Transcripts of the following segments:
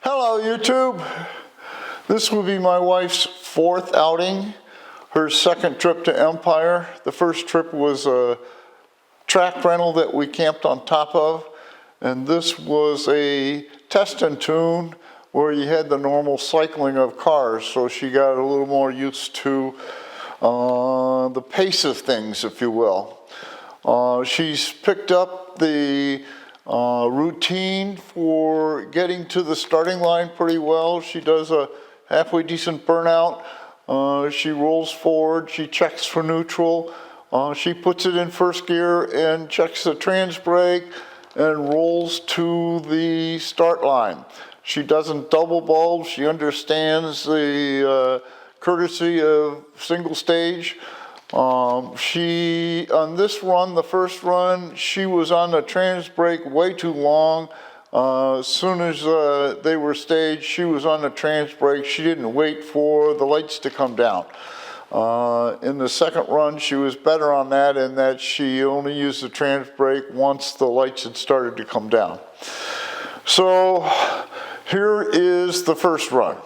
Hello YouTube. This will be my wife's fourth outing, her second trip to Empire. The first trip was a track rental that we camped on top of, and this was a test and tune where you had the normal cycling of cars, so she got a little more used to the pace of things, if you will. She's picked up the routine for getting to the starting line pretty well. She does a halfway decent burnout. She rolls forward, she checks for neutral, she puts it in first gear and checks the trans brake and rolls to the start line. She doesn't double bulb, she understands the courtesy of single stage. On this run, the first run, she was on the trans brake way too long. As soon as they were staged, she was on the trans brake. She didn't wait for the lights to come down. In the second run, she was better on that in that she only used the trans brake once the lights had started to come down. So here is the first run.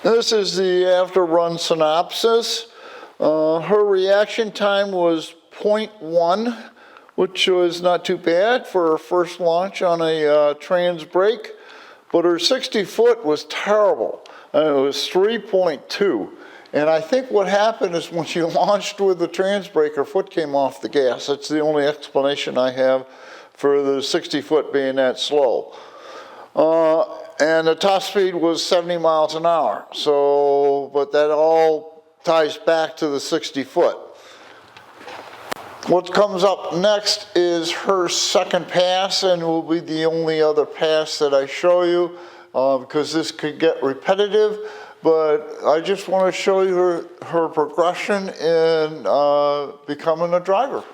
This is the after run synopsis. Her reaction time was 0.1, which was not too bad for her first launch on a trans brake, but her 60 foot was terrible. It was 3.2. And I think what happened is when she launched with the trans brake, her foot came off the gas. That's the only explanation I have for the 60 foot being that slow. And the top speed was 70 miles an hour. So, but that all ties back to the 60 foot. What comes up next is her second pass, and will be the only other pass that I show you because this could get repetitive. But I just want to show you her progression in becoming a driver.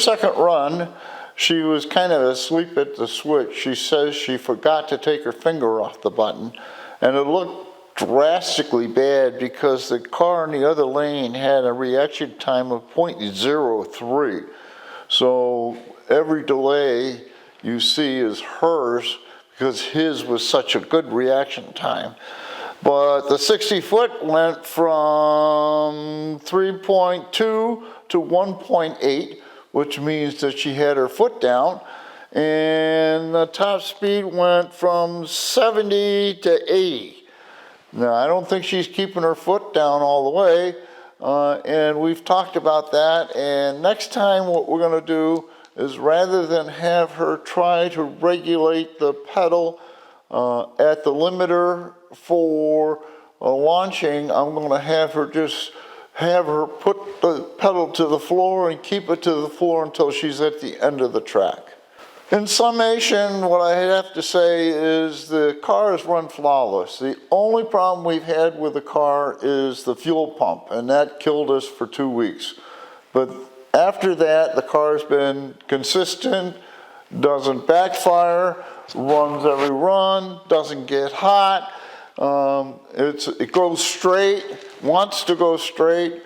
second run, she was kind of asleep at the switch. She says she forgot to take her finger off the button, and it looked drastically bad because the car in the other lane had a reaction time of 0.03. So every delay you see is hers because his was such a good reaction time. But the 60-foot went from 3.2 to 1.8, which means that she had her foot down. And the top speed went from 70 to 80. Now, I don't think she's keeping her foot down all the way. And we've talked about that. And next time what we're going to do is, rather than have her try to regulate the pedal at the limiter for launching, I'm going to have her put the pedal to the floor and keep it to the floor until she's at the end of the track. In summation, what I have to say is the car has run flawless. The only problem we've had with the car is the fuel pump, and that killed us for 2 weeks. But after that, the car's been consistent, doesn't backfire, runs every run, doesn't get hot. It goes straight, wants to go straight.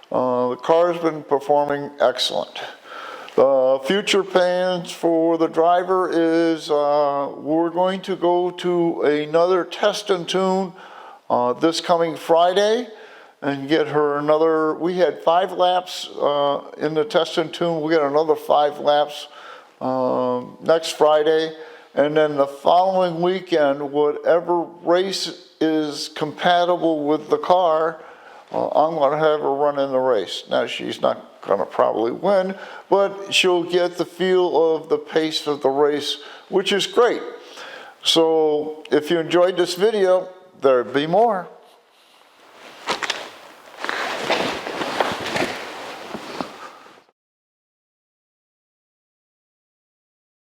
The car's been performing excellent. The future plans for the driver is we're going to go to another test and tune this coming Friday and get her another. We had 5 laps in the test and tune. We'll get another 5 laps next Friday. And then the following weekend, whatever race is compatible with the car, I'm going to have her run in the race. Now, she's not going to probably win, but she'll get the feel of the pace of the race, which is great. So if you enjoyed this video, there'll be more.